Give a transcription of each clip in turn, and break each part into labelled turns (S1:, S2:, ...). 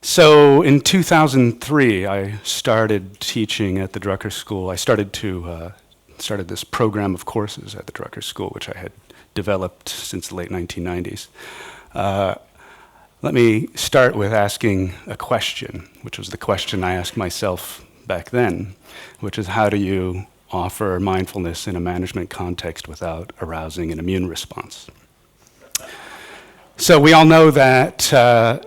S1: So in 2003, I started teaching at the Drucker School. I started this program of courses at the Drucker School, which I had developed since the late 1990s. Let me start with asking a question, which was the question I asked myself back then, which is how do you offer mindfulness in a management context without arousing an immune response? So we all know that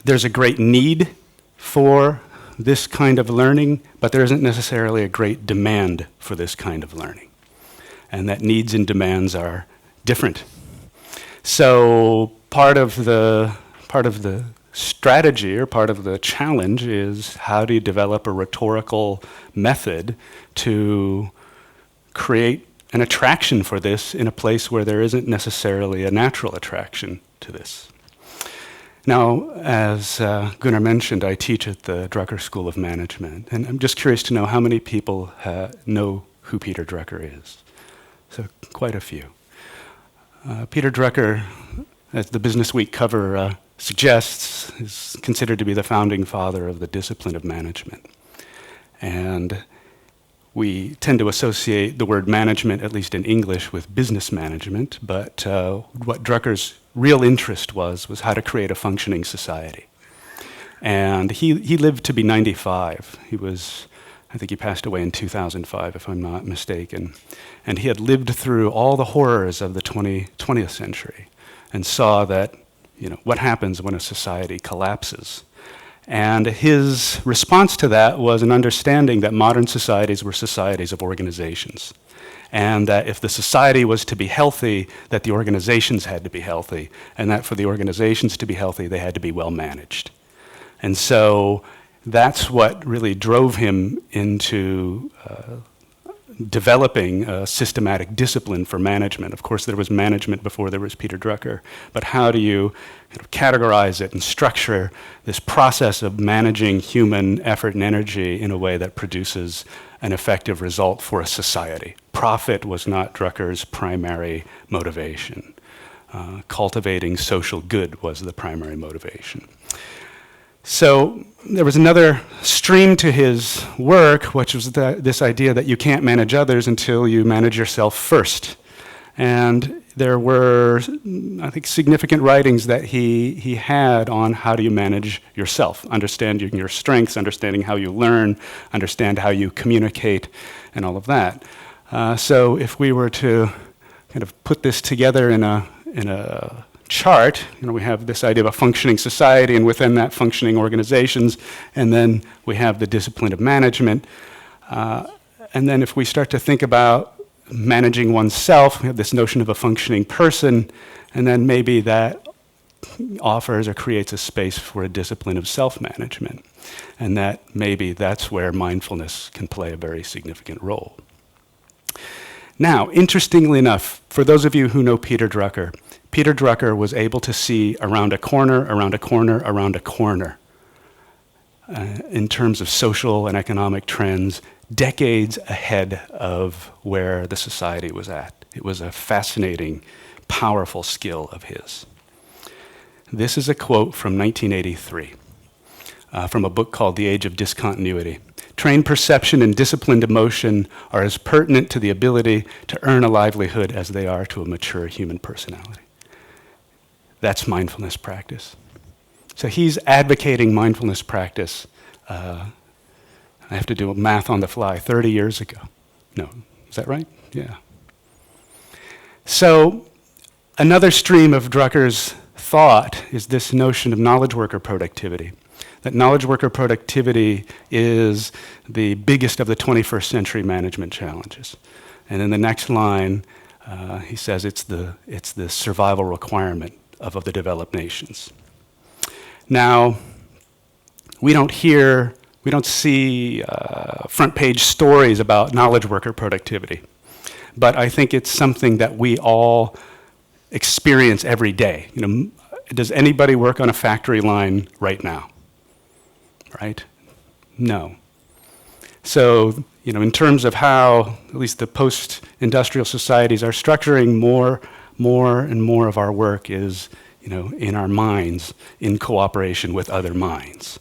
S1: there's a great need for this kind of learning, but there isn't necessarily a great demand for this kind of learning. And that needs and demands are different. So part of the strategy or part of the challenge is how do you develop a rhetorical method to create an attraction for this in a place where there isn't necessarily a natural attraction to this. Now, as Gunnar mentioned, I teach at the Drucker School of Management, and I'm just curious to know how many people know who Peter Drucker is. So quite a few. Peter Drucker, as the Business Week cover suggests, is considered to be the founding father of the discipline of management. And we tend to associate the word management, at least in English, with business management, but what Drucker's real interest was how to create a functioning society. And he lived to be 95. I think he passed away in 2005, if I'm not mistaken. And he had lived through all the horrors of the 20th century and saw that, what happens when a society collapses. And his response to that was an understanding that modern societies were societies of organizations. And that if the society was to be healthy, that the organizations had to be healthy. And that for the organizations to be healthy, they had to be well managed. And so that's what really drove him into developing a systematic discipline for management. Of course, there was management before there was Peter Drucker, but how do you categorize it and structure this process of managing human effort and energy in a way that produces an effective result for a society? Profit was not Drucker's primary motivation. Cultivating social good was the primary motivation. So there was another stream to his work, which was this idea that you can't manage others until you manage yourself first. And there were, I think, significant writings that he had on how do you manage yourself, understanding your strengths, understanding how you learn, understand how you communicate, and all of that. So if we were to kind of put this together in a chart, we have this idea of a functioning society, and within that functioning organizations, and then we have the discipline of management. And then if we start to think about managing oneself, we have this notion of a functioning person, and then maybe that offers or creates a space for a discipline of self-management. And that maybe that's where mindfulness can play a very significant role. Now, interestingly enough, for those of you who know Peter Drucker was able to see around a corner, around a corner, around a corner in terms of social and economic trends, decades ahead of where the society was at. It was a fascinating, powerful skill of his. This is a quote from 1983 from a book called The Age of Discontinuity. Trained perception and disciplined emotion are as pertinent to the ability to earn a livelihood as they are to a mature human personality. That's mindfulness practice. So he's advocating mindfulness practice. I have to do math on the fly, 30 years ago. No, is that right? Yeah. So another stream of Drucker's thought is this notion of knowledge worker productivity. That knowledge worker productivity is the biggest of the 21st century management challenges. And in the next line, he says it's the survival requirement of the developed nations. Now, we don't see front page stories about knowledge worker productivity, but I think it's something that we all experience every day. Does anybody work on a factory line right now? Right? No. So, in terms of how at least the post-industrial societies are structuring more and more of our work is, in our minds in cooperation with other minds.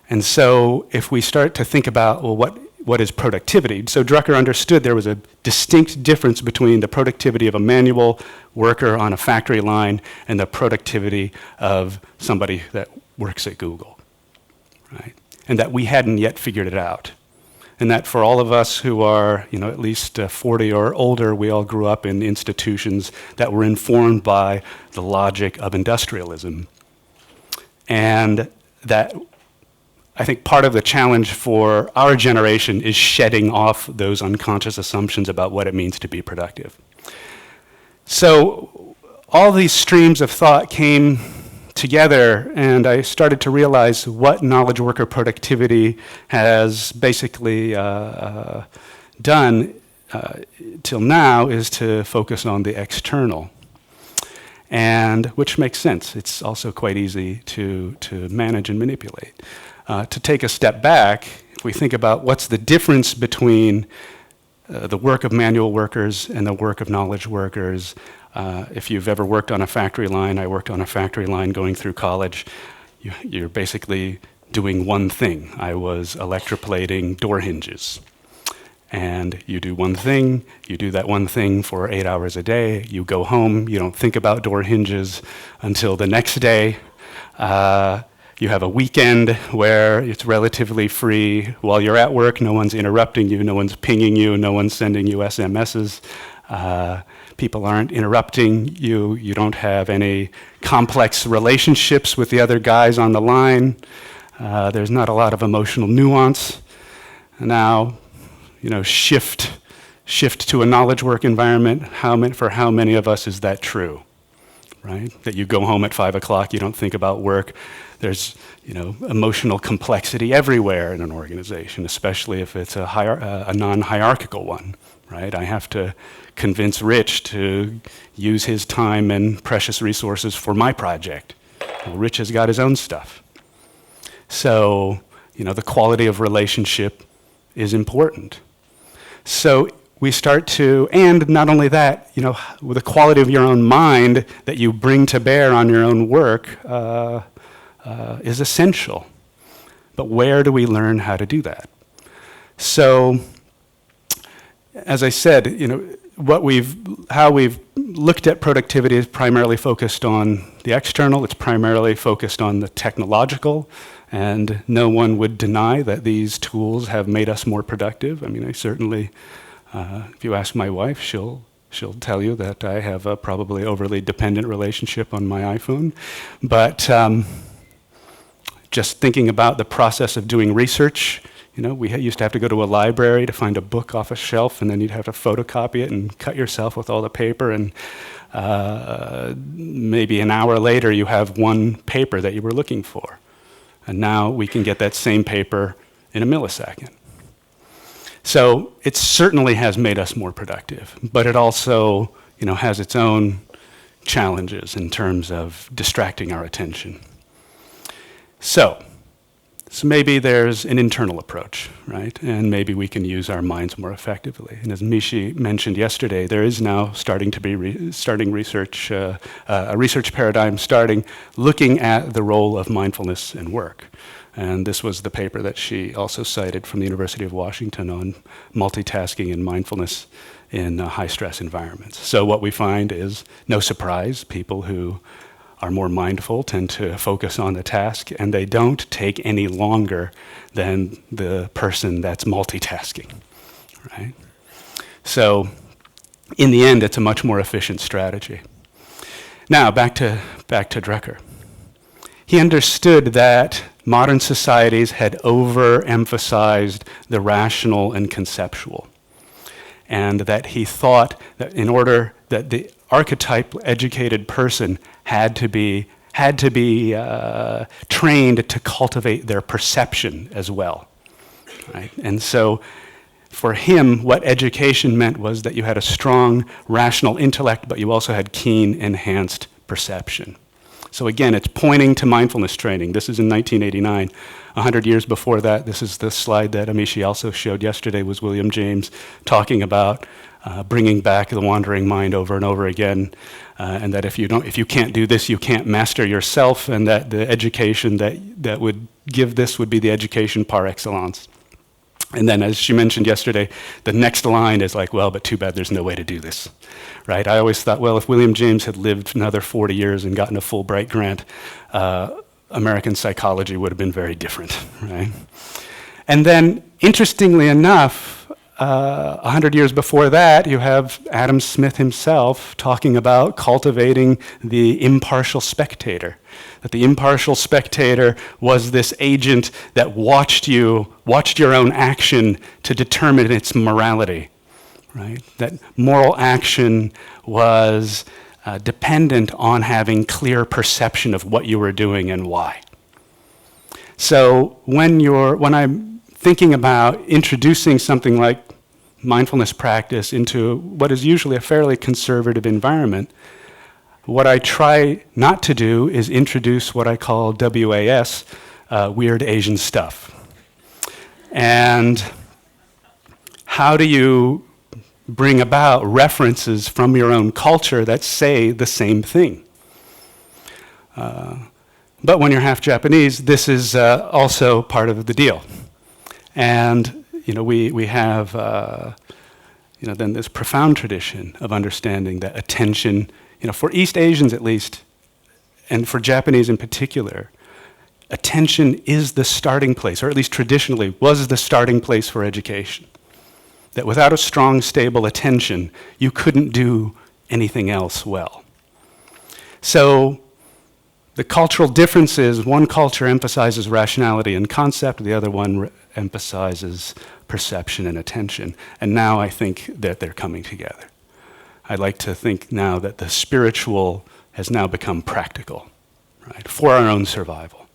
S1: And so if we start to think about, well, what is productivity? So Drucker understood there was a distinct difference between the productivity of a manual worker on a factory line and the productivity of somebody that works at Google, right? And that we hadn't yet figured it out. And that for all of us who are, at least 40 or older, we all grew up in institutions that were informed by the logic of industrialism. And that I think part of the challenge for our generation is shedding off those unconscious assumptions about what it means to be productive. So all these streams of thought came together, and I started to realize what knowledge worker productivity has basically done till now is to focus on the external, and which makes sense. It's also quite easy to manage and manipulate. To take a step back, if we think about what's the difference between the work of manual workers and the work of knowledge workers. If you've ever worked on a factory line, I worked on a factory line going through college, you're basically doing one thing. I was electroplating door hinges. And you do one thing, you do that one thing for 8 hours a day, you go home, you don't think about door hinges until the next day. You have a weekend where it's relatively free. While you're at work, no one's interrupting you, no one's pinging you, no one's sending you SMSs. People aren't interrupting you. You don't have any complex relationships with the other guys on the line. There's not a lot of emotional nuance. Now, shift to a knowledge work environment. For how many of us is that true? Right? That you go home at 5 o'clock, you don't think about work. There's, emotional complexity everywhere in an organization, especially if it's a non-hierarchical one, right? I have to convince Rich to use his time and precious resources for my project. Well, Rich has got his own stuff. So, the quality of relationship is important. So we start to, and not only that, with the quality of your own mind that you bring to bear on your own work is essential. But where do we learn how to do that? So, as I said, how we've looked at productivity is primarily focused on the external. It's primarily focused on the technological, and no one would deny that these tools have made us more productive. I mean, I certainly, if you ask my wife, she'll tell you that I have a probably overly dependent relationship on my iPhone. But just thinking about the process of doing research, we used to have to go to a library to find a book off a shelf, and then you'd have to photocopy it and cut yourself with all the paper, and maybe an hour later you have one paper that you were looking for. And now we can get that same paper in a millisecond. So it certainly has made us more productive, but it also, has its own challenges in terms of distracting our attention. So maybe there's an internal approach, right? And maybe we can use our minds more effectively. And as Mishi mentioned yesterday, there is now starting to be research, a research paradigm looking at the role of mindfulness in work. And this was the paper that she also cited from the University of Washington on multitasking and mindfulness in high-stress environments. So what we find is, no surprise, people who are more mindful tend to focus on the task, and they don't take any longer than the person that's multitasking, right? So in the end, it's a much more efficient strategy. Now, back to Drucker. He understood that modern societies had overemphasized the rational and conceptual, and that he thought that in order that the archetype educated person had to be trained to cultivate their perception as well, right? And so for him, what education meant was that you had a strong rational intellect, but you also had keen, enhanced perception. So again, it's pointing to mindfulness training. This is in 1989. 100 years before that, this is the slide that Amishi also showed yesterday, was William James talking about bringing back the wandering mind over and over again, and that if you can't do this, you can't master yourself, and that the education that would give this would be the education par excellence. And then, as she mentioned yesterday, the next line is like, well, but too bad there's no way to do this, right? I always thought, well, if William James had lived another 40 years and gotten a Fulbright grant, American psychology would have been very different, right? And then, interestingly enough, 100 years before that, you have Adam Smith himself talking about cultivating the impartial spectator. That the impartial spectator was this agent that watched your own action to determine its morality, right? That moral action was dependent on having clear perception of what you were doing and why. So when I'm thinking about introducing something like mindfulness practice into what is usually a fairly conservative environment, what I try not to do is introduce what I call WAS, weird Asian stuff. And how do you bring about references from your own culture that say the same thing? But when you're half Japanese, this is also part of the deal. And we have then this profound tradition of understanding that attention, for East Asians at least, and for Japanese in particular, attention is the starting place, or at least traditionally was the starting place for education. That without a strong, stable attention, you couldn't do anything else well. So the cultural difference is one culture emphasizes rationality and concept, the other one emphasizes perception and attention. And now I think that they're coming together. I like to think now that the spiritual has now become practical, right, for our own survival.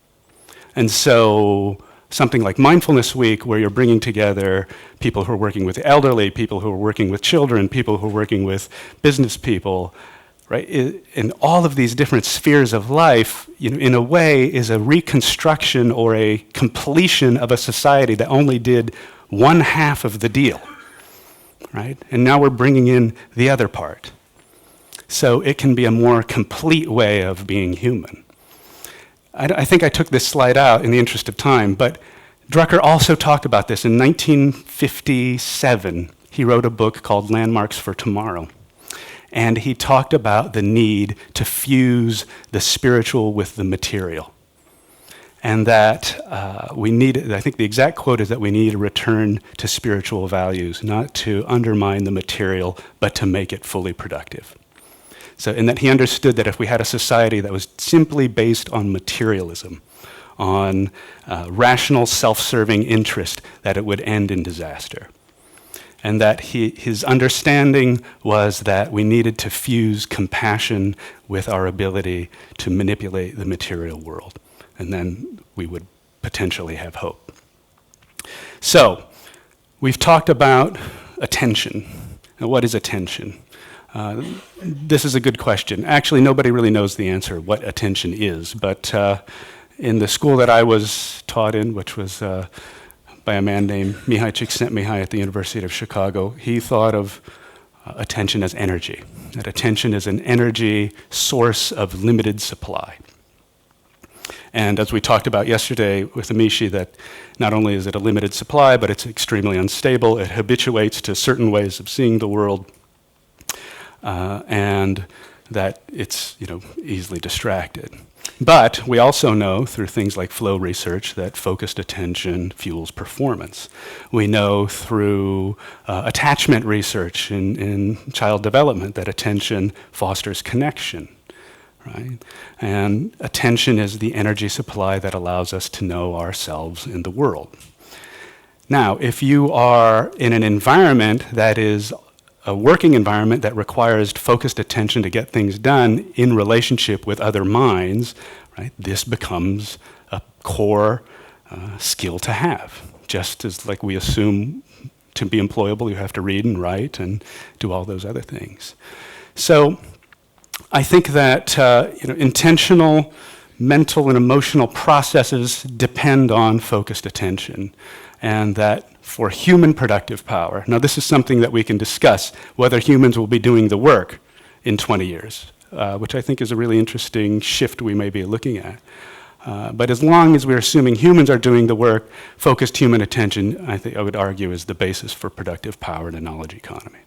S1: And so something like Mindfulness Week, where you're bringing together people who are working with the elderly, people who are working with children, people who are working with business people, right, in all of these different spheres of life, in a way is a reconstruction or a completion of a society that only did one half of the deal, right? And now we're bringing in the other part. So it can be a more complete way of being human. I think I took this slide out in the interest of time, but Drucker also talked about this. In 1957, he wrote a book called Landmarks for Tomorrow. And he talked about the need to fuse the spiritual with the material. And that we need, I think the exact quote is that we need a return to spiritual values, not to undermine the material, but to make it fully productive. So, and that he understood that if we had a society that was simply based on materialism, on rational self-serving interest, that it would end in disaster. And that his understanding was that we needed to fuse compassion with our ability to manipulate the material world. And then we would potentially have hope. So, we've talked about attention. Now, what is attention? This is a good question. Actually, nobody really knows the answer, what attention is. But in the school that I was taught in, which was by a man named Mihai Csikszentmihalyi at the University of Chicago, he thought of attention as energy. That attention is an energy source of limited supply. And as we talked about yesterday with Amishi, that not only is it a limited supply, but it's extremely unstable. It habituates to certain ways of seeing the world, and that it's easily distracted. But we also know through things like flow research that focused attention fuels performance. We know through attachment research in child development that attention fosters connection, right? And attention is the energy supply that allows us to know ourselves in the world. Now, if you are in an environment that is a working environment that requires focused attention to get things done in relationship with other minds, right, this becomes a core skill to have. Just as like we assume to be employable, you have to read and write and do all those other things. So I think that intentional mental and emotional processes depend on focused attention, and that for human productive power. Now, this is something that we can discuss, whether humans will be doing the work in 20 years, which I think is a really interesting shift we may be looking at. But as long as we're assuming humans are doing the work, focused human attention, I would argue, is the basis for productive power in a knowledge economy,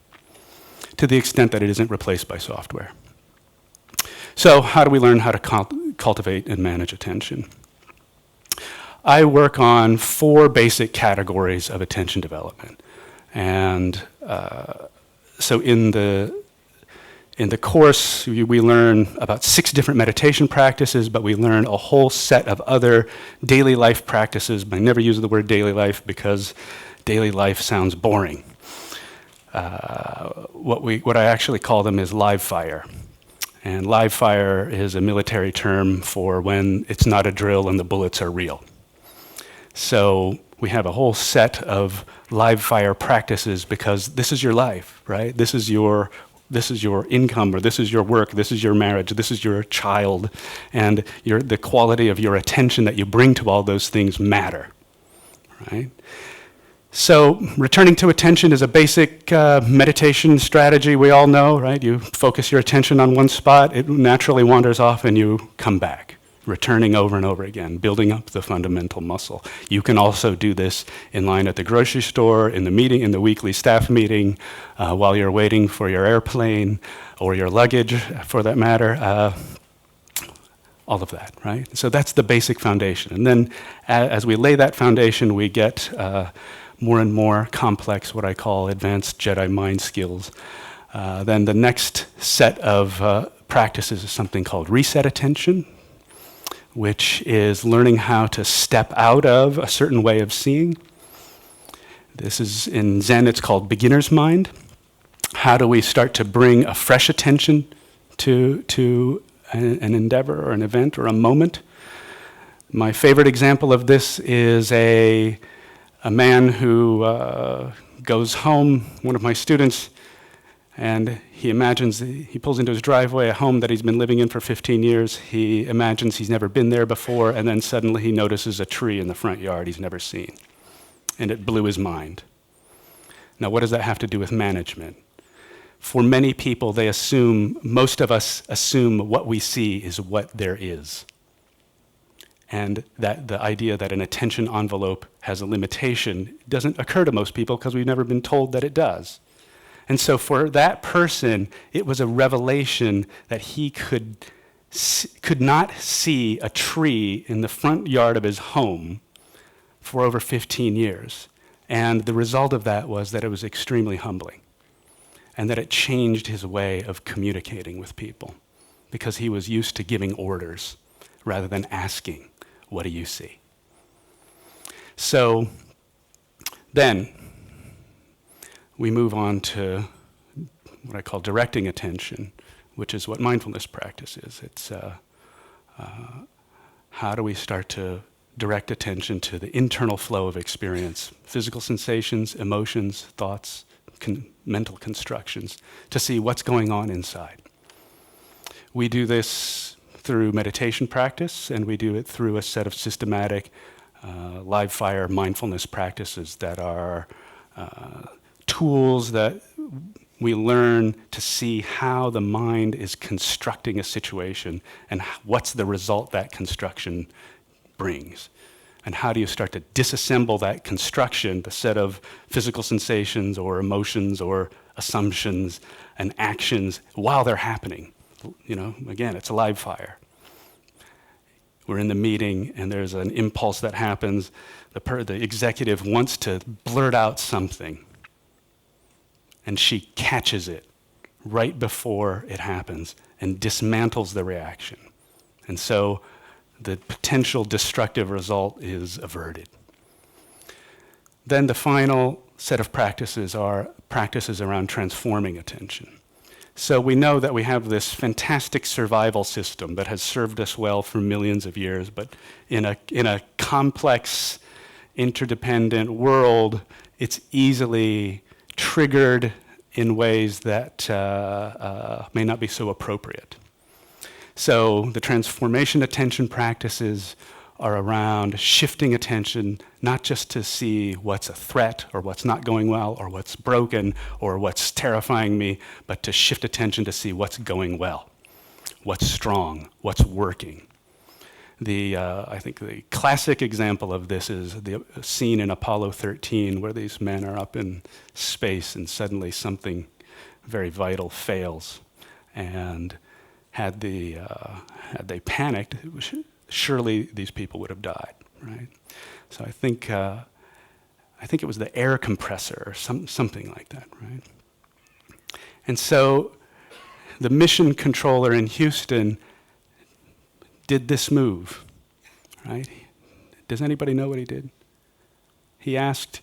S1: to the extent that it isn't replaced by software. So how do we learn how to cultivate and manage attention? I work on 4 basic categories of attention development. And so in the course, we learn about 6 different meditation practices, but we learn a whole set of other daily life practices. I never use the word daily life because daily life sounds boring. What I actually call them is live fire. And live fire is a military term for when it's not a drill and the bullets are real. So we have a whole set of live fire practices because this is your life, right? This is your income, or this is your work, this is your marriage, this is your child, and the quality of your attention that you bring to all those things matter, right? So returning to attention is a basic meditation strategy we all know, right? You focus your attention on one spot, it naturally wanders off, and you come back, returning over and over again, building up the fundamental muscle. You can also do this in line at the grocery store, in the meeting, in the weekly staff meeting, while you're waiting for your airplane, or your luggage, for that matter. All of that, right? So that's the basic foundation. And then as we lay that foundation, we get more and more complex, what I call advanced Jedi mind skills. Then the next set of practices is something called reset attention, which is learning how to step out of a certain way of seeing. This is, in Zen, it's called beginner's mind. How do we start to bring a fresh attention to an endeavor or an event or a moment? My favorite example of this is a man who goes home, one of my students, and he imagines, he pulls into his driveway, a home that he's been living in for 15 years. He imagines he's never been there before, and then suddenly he notices a tree in the front yard he's never seen. And it blew his mind. Now, what does that have to do with management? For many people, most of us assume what we see is what there is. And that the idea that an attention envelope has a limitation doesn't occur to most people because we've never been told that it does. And so for that person, it was a revelation that he could not see a tree in the front yard of his home for over 15 years. And the result of that was that it was extremely humbling, and that it changed his way of communicating with people, because he was used to giving orders rather than asking, what do you see? So then we move on to what I call directing attention, which is what mindfulness practice is. It's how do we start to direct attention to the internal flow of experience, physical sensations, emotions, thoughts, mental constructions, to see what's going on inside. We do this through meditation practice, and we do it through a set of systematic live fire mindfulness practices that are tools that we learn to see how the mind is constructing a situation and what's the result that construction brings. And how do you start to disassemble that construction, the set of physical sensations or emotions or assumptions and actions while they're happening? You know, again, it's a live fire. We're in the meeting and there's an impulse that happens. The executive wants to blurt out something, and she catches it right before it happens and dismantles the reaction. And so the potential destructive result is averted. Then the final set of practices are practices around transforming attention. So we know that we have this fantastic survival system that has served us well for millions of years, but in a complex, interdependent world, it's easily triggered in ways that may not be so appropriate. So the transformation attention practices are around shifting attention, not just to see what's a threat or what's not going well or what's broken or what's terrifying me, but to shift attention to see what's going well, what's strong, what's working. I think the classic example of this is the scene in Apollo 13 where these men are up in space and suddenly something very vital fails. And had they panicked, surely these people would have died, right? So I think it was the air compressor or something like that, right? And so the mission controller in Houston did this move, right? Does anybody know what he did? He asked,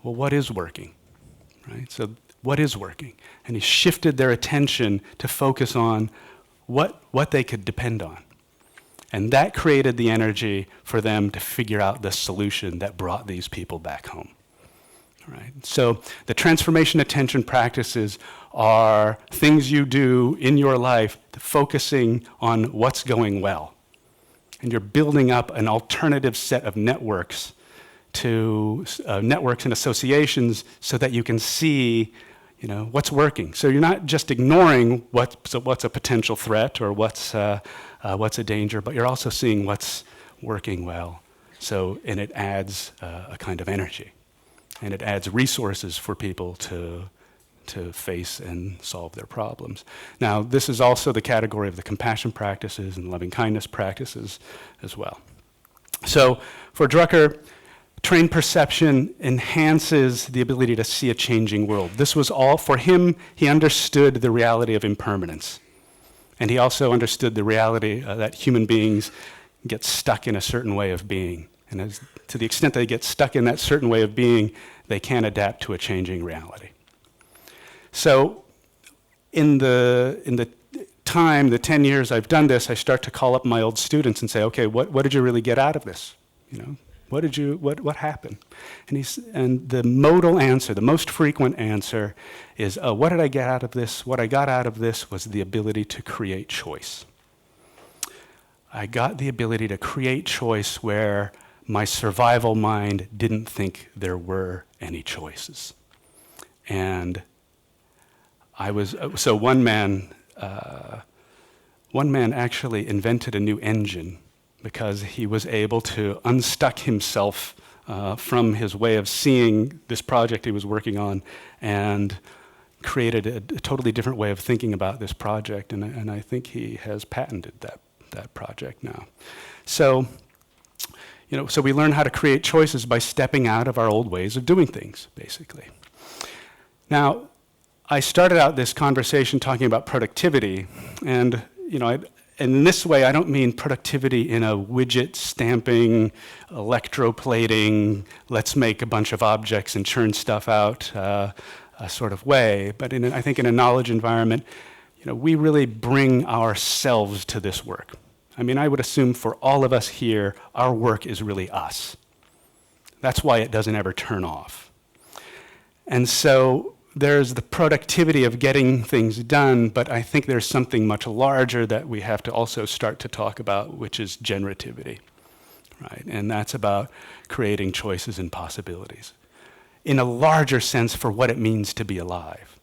S1: well, what is working, right? So what is working? And he shifted their attention to focus on what they could depend on. And that created the energy for them to figure out the solution that brought these people back home. Right? So the transformation attention practices are things you do in your life focusing on what's going well. And you're building up an alternative set of networks networks and associations so that you can see what's working. So you're not just ignoring what's a potential threat or what's a danger, but you're also seeing what's working well. And it adds a kind of energy. And it adds resources for people to face and solve their problems. Now, this is also the category of the compassion practices and loving kindness practices as well. So for Drucker, trained perception enhances the ability to see a changing world. This was all, for him, he understood the reality of impermanence. And he also understood the reality that human beings get stuck in a certain way of being. And to the extent they get stuck in that certain way of being, they can't adapt to a changing reality. So in the 10 years I've done this, I start to call up my old students and say, okay, what did you really get out of this? What happened? And the modal answer, the most frequent answer is, what did I get out of this? What I got out of this was the ability to create choice. I got the ability to create choice where my survival mind didn't think there were any choices. And one man actually invented a new engine because he was able to unstuck himself from his way of seeing this project he was working on and created a totally different way of thinking about this project. And I think he has patented that project now. So we learn how to create choices by stepping out of our old ways of doing things, basically. Now, I started out this conversation talking about productivity, and in this way, I don't mean productivity in a widget stamping, electroplating, let's make a bunch of objects and churn stuff out sort of way, but I think in a knowledge environment, we really bring ourselves to this work. I mean, I would assume for all of us here, our work is really us. That's why it doesn't ever turn off. And so there's the productivity of getting things done, but I think there's something much larger that we have to also start to talk about, which is generativity, right? And that's about creating choices and possibilities in a larger sense for what it means to be alive,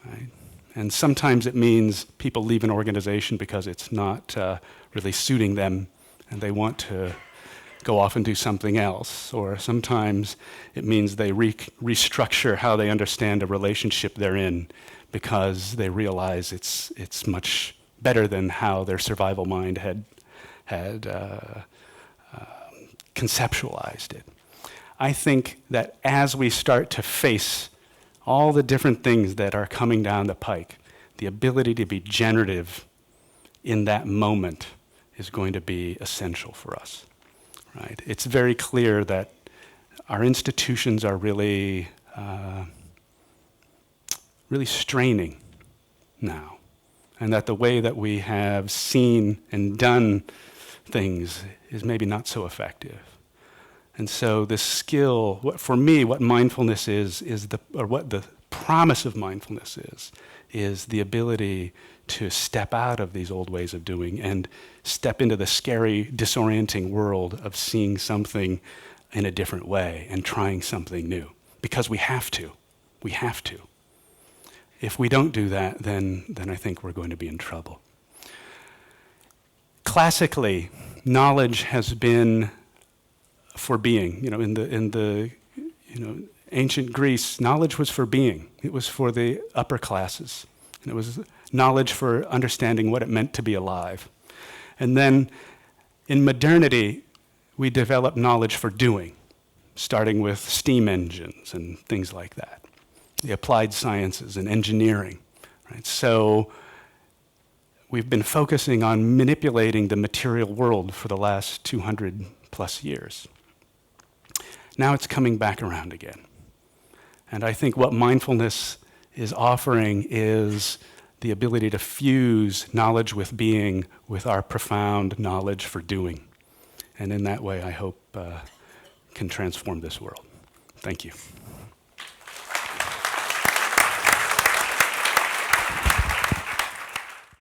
S1: right? And sometimes it means people leave an organization because it's not really suiting them and they want to go off and do something else. Or sometimes it means they restructure how they understand a relationship they're in because they realize it's much better than how their survival mind had conceptualized it. I think that as we start to face all the different things that are coming down the pike, the ability to be generative in that moment is going to be essential for us. Right? It's very clear that our institutions are really straining now, and that the way that we have seen and done things is maybe not so effective. And so the skill, for me, what mindfulness is what the promise of mindfulness is the ability to step out of these old ways of doing and step into the scary, disorienting world of seeing something in a different way and trying something new. Because we have to. We have to. If we don't do that, then I think we're going to be in trouble. Classically, knowledge has been for being. In the ancient Greece, knowledge was for being. It was for the upper classes. And it was knowledge for understanding what it meant to be alive. And then in modernity, we developed knowledge for doing, starting with steam engines and things like that, the applied sciences and engineering. Right? So we've been focusing on manipulating the material world for the last 200 plus years. Now it's coming back around again. And I think what mindfulness is offering is the ability to fuse knowledge with being with our profound knowledge for doing. And in that way, I hope can transform this world. Thank you.